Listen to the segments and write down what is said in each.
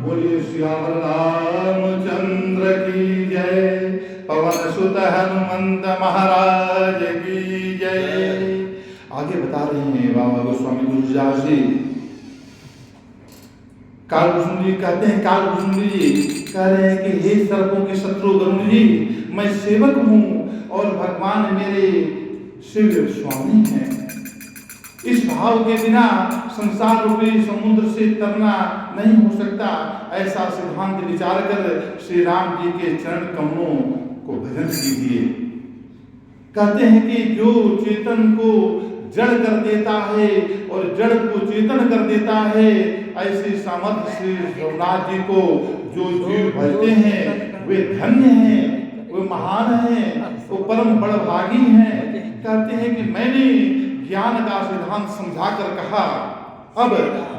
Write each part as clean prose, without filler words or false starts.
बोलिए सियावर रामचंद्र की जय, पवन सुत हनुमंत महाराज की जय। आगे बता रहे हैं बाबा गोस्वामी तुलसीदास जी। कालभूषण जी कहते हैं, कालभूषण जी कह रहे हैं कि हे सर्पों के शत्रु गरुण जी, मैं सेवक हूँ और भगवान मेरे शिव स्वामी हैं। इस भाव के बिना संसार रूपी समुद्र से तरना नहीं हो सकता। ऐसा सिद्धांत विचार कर श्री राम जी के चरण कमलों को भजन कीजिए। कहते हैं कि जो चेतन को जड़ कर देता है और जड़ को चेतन कर देता है, ऐसे सामर्थ्य श्री रघुनाथ जी को जो जीव भजते हैं वे धन्य हैं, वे महान हैं, वो परम बड़भागी हैं। कहते हैं कि मैंने ज्ञान का सिद्धांत समझा कर कहा, अब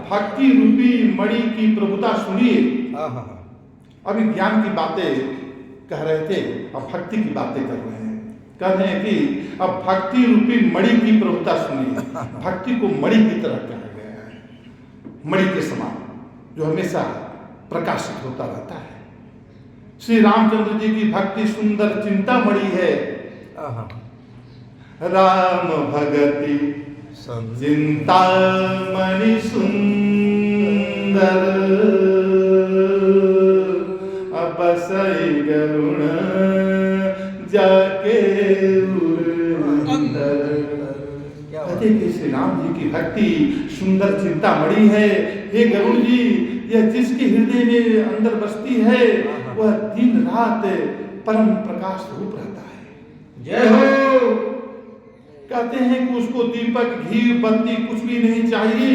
भक्ति रूपी मणि की प्रभुता सुनिए। अभी ज्ञान की बातें कह रहे थे, अब भक्ति की बातें कर रहे हैं। कह रहे हैं कि अब भक्ति रूपी मणि की प्रभुता सुनिए। भक्ति को मणि की तरह कहा गया है, मणि के समान जो हमेशा प्रकाशित होता रहता है। श्री रामचंद्र जी की भक्ति सुंदर चिंतामणि है। राम भगति चिंतामणि सुंदर, बसई गरुण जाके अंदर। कहते कि श्री राम जी की भक्ति सुंदर चिंतामणि है। हे गरुण जी, यह जिसके हृदय में अंदर बसती है वह दिन रात परम प्रकाश रूप रहता है। जय हो। कहते हैं कि उसको दीपक घी बत्ती कुछ भी नहीं चाहिए।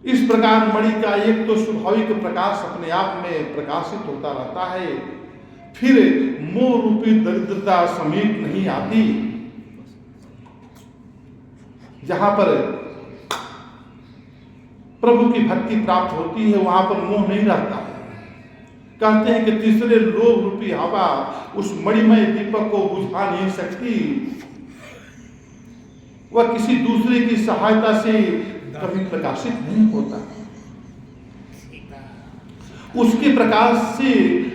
इस प्रकार मणि का एक तो स्वाभाविक प्रकाश अपने आप में प्रकाशित होता रहता है, फिर मोह रूपी दरिद्रता समीप नहीं आती। जहां पर प्रभु की भक्ति प्राप्त होती है वहां पर मोह नहीं रहता। कहते हैं कि तीसरे लोभ रूपी हवा उस मणिमय दीपक को बुझा नहीं सकती। वह किसी दूसरे की सहायता से कभी प्रकाशित नहीं होता। उसके प्रकाश से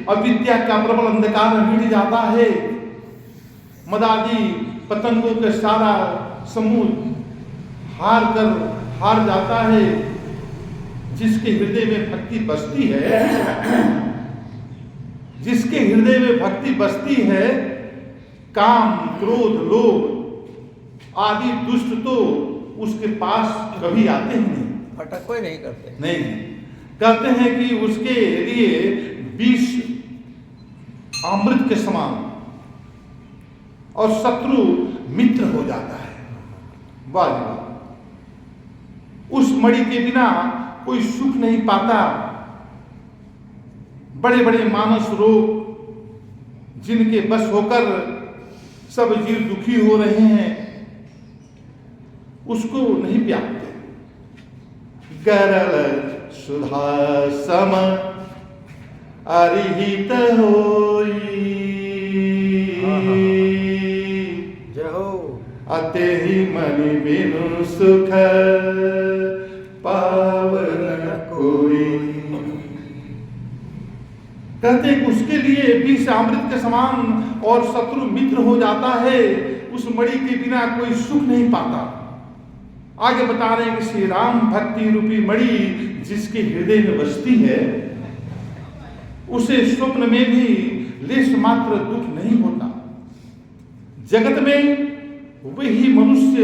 अविद्या का प्रबल अंधकार मिट जाता है। मदादी पतंगों के सारा समूह हार जाता है। जिसके हृदय में भक्ति बसती है, जिसके हृदय में भक्ति बसती है, काम क्रोध लोभ आदि दुष्ट तो उसके पास कभी आते ही नहीं, फटक कोई नहीं करते। नहीं, कहते हैं कि उसके लिए विष अमृत के समान और शत्रु मित्र हो जाता है। वाह! उस मणि के बिना कोई सुख नहीं पाता। बड़े बड़े मानस रोग जिनके बस होकर सब जीव दुखी हो रहे हैं, उसको नहीं प्याते। गरल सुधा सम अरिहित होई, अते ही मणि बिनु सुख पावन कोई। कहते हैं कि उसके लिए विष अमृत के समान और शत्रु मित्र हो जाता है। उस मणि के बिना कोई सुख नहीं पाता। आगे बता रहे हैं कि श्री राम भक्ति रूपी मणि जिसके हृदय में बसती है, उसे स्वप्न में भी लेश मात्र दुख नहीं होता। जगत में वही मनुष्य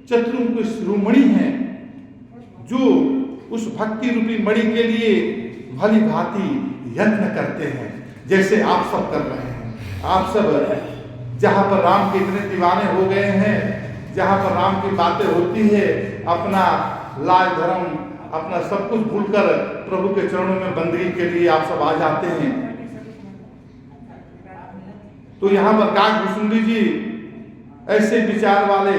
चतुरों के शिरोमणि हैं, जो उस भक्ति रूपी मणि के लिए भली भांति यत्न करते हैं, जैसे आप सब कर रहे हैं। आप सब जहां पर राम के इतने दीवाने हो गए हैं, जहां पर राम की बातें होती है, अपना लाज धर्म अपना सब कुछ भूलकर प्रभु के चरणों में बंदगी के लिए आप सब आ जाते हैं। तो यहाँ पर काकभूषण जी ऐसे विचार वाले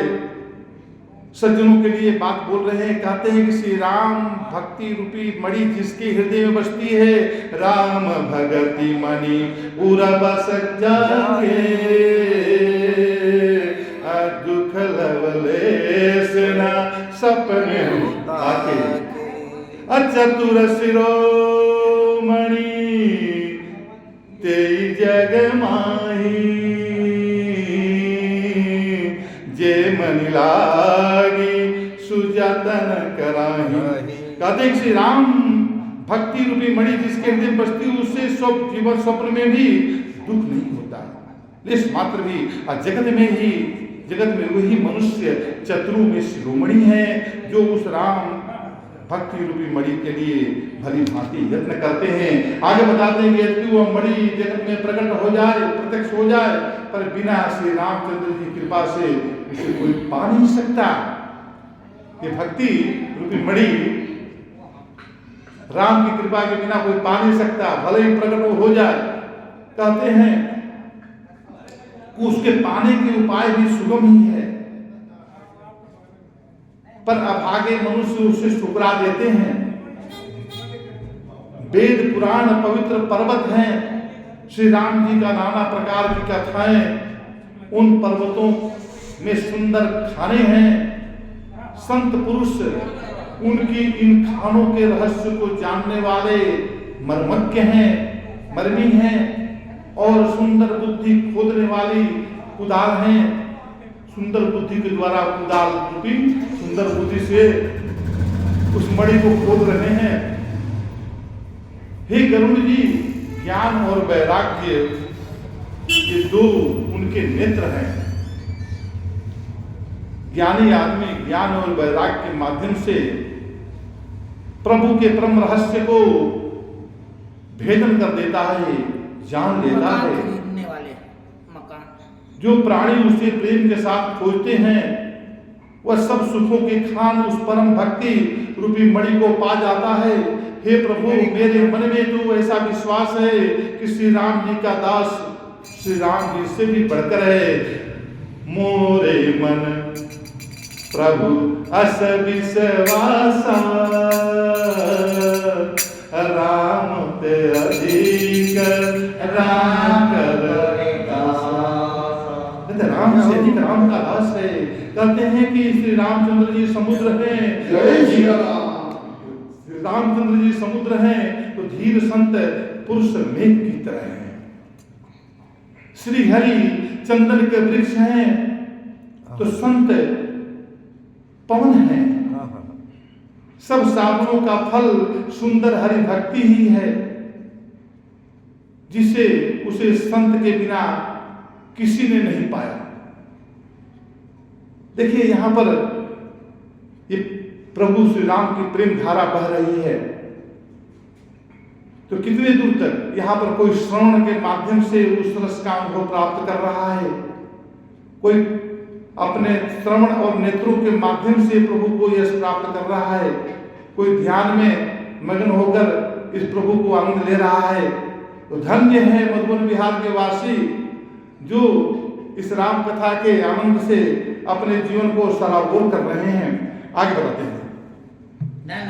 सज्जनों के लिए बात बोल रहे हैं। कहते हैं कि श्री राम भक्ति रूपी मणि जिसके हृदय में बसती है, राम भगति मणि पूरा बस जाके, दुख लवलेस न सपने आके चतुर शिरोमणि तेई जग माही जे मन लागी सुजतन कराही। कहते हैं श्री राम भक्ति रूपी मणि जिसके हृदय में बसती उससे सब जीवन स्वप्न में भी दुख नहीं होता लेश मात्र भी। और जगत में वही मनुष्य चतुरों में शिरोमणि है जो उस राम भक्ति रूपी मणि के लिए भली भांति यत्न करते हैं। आगे बताते हैं कि यदि वह मणि जगत में प्रकट हो जाए प्रत्यक्ष हो जाए पर बिना श्री रामचंद्र की कृपा से इसे कोई पा नहीं सकता। ये भक्ति रूपी मणि राम की कृपा के बिना कोई पा नहीं सकता भले ही प्रकट हो जाए। कहते हैं उसके पाने के उपाय भी सुगम ही है पर अभागे मनुष्य उसे ठुकरा देते हैं। वेद पुराण पवित्र पर्वत हैं श्री राम जी का नाना प्रकार की कथाएं उन पर्वतों में सुंदर खाने हैं। संत पुरुष उनकी इन खानों के रहस्य को जानने वाले मर्मज्ञ हैं मर्मी हैं और सुंदर बुद्धि खोदने वाली कुदाल हैं। सुंदर बुद्धि के द्वारा कुदाल रूपी सुंदर बुद्धि से उस मणि को खोद रहे हैं। हे गरुड़ जी ज्ञान और वैराग्य ये दो उनके नेत्र हैं। ज्ञानी आदमी ज्ञान और वैराग्य के माध्यम से प्रभु के परम रहस्य को भेदन कर देता है जान लेता है। खरीदने वाले मकान जो प्राणी उसे प्रेम के साथ खोजते हैं वह सब सुखों के खान उस परम भक्ति रूपी मणि को पा जाता है। हे प्रभु मेरे मन में तो ऐसा विश्वास है कि श्री राम जी का दास श्री राम जी से भी बढ़कर है। मोरे मन प्रभु अस विश्वासा राम ते अधिक राम कर राम से अधिक राम का दास है। कहते हैं कि श्री रामचंद्र जी समुद्र हैं श्री रामचंद्र जी समुद्र हैं तो धीर संत पुरुष मेघ की तरह हैं। श्री हरि चंदन के वृक्ष हैं तो संत पवन है। सब साधनों का फल सुंदर हरि भक्ति ही है जिसे उसे संत के बिना किसी ने नहीं पाया। देखिए यहां पर ये प्रभु श्री राम की प्रेम धारा बह रही है तो कितने दूर तक यहां पर कोई श्रवण के माध्यम से उस रस का अनुभव प्राप्त कर रहा है। कोई अपने श्रवण और नेत्रों के माध्यम से प्रभु को यश प्राप्त कर रहा है। कोई ध्यान में मग्न होकर इस प्रभु को आनंद ले रहा है। तो धन्य है मधुबन बिहार के वासी जो इस राम कथा के आनंद से अपने जीवन को सराबोर कर रहे हैं। आगे बढ़ाते हैं। नहीं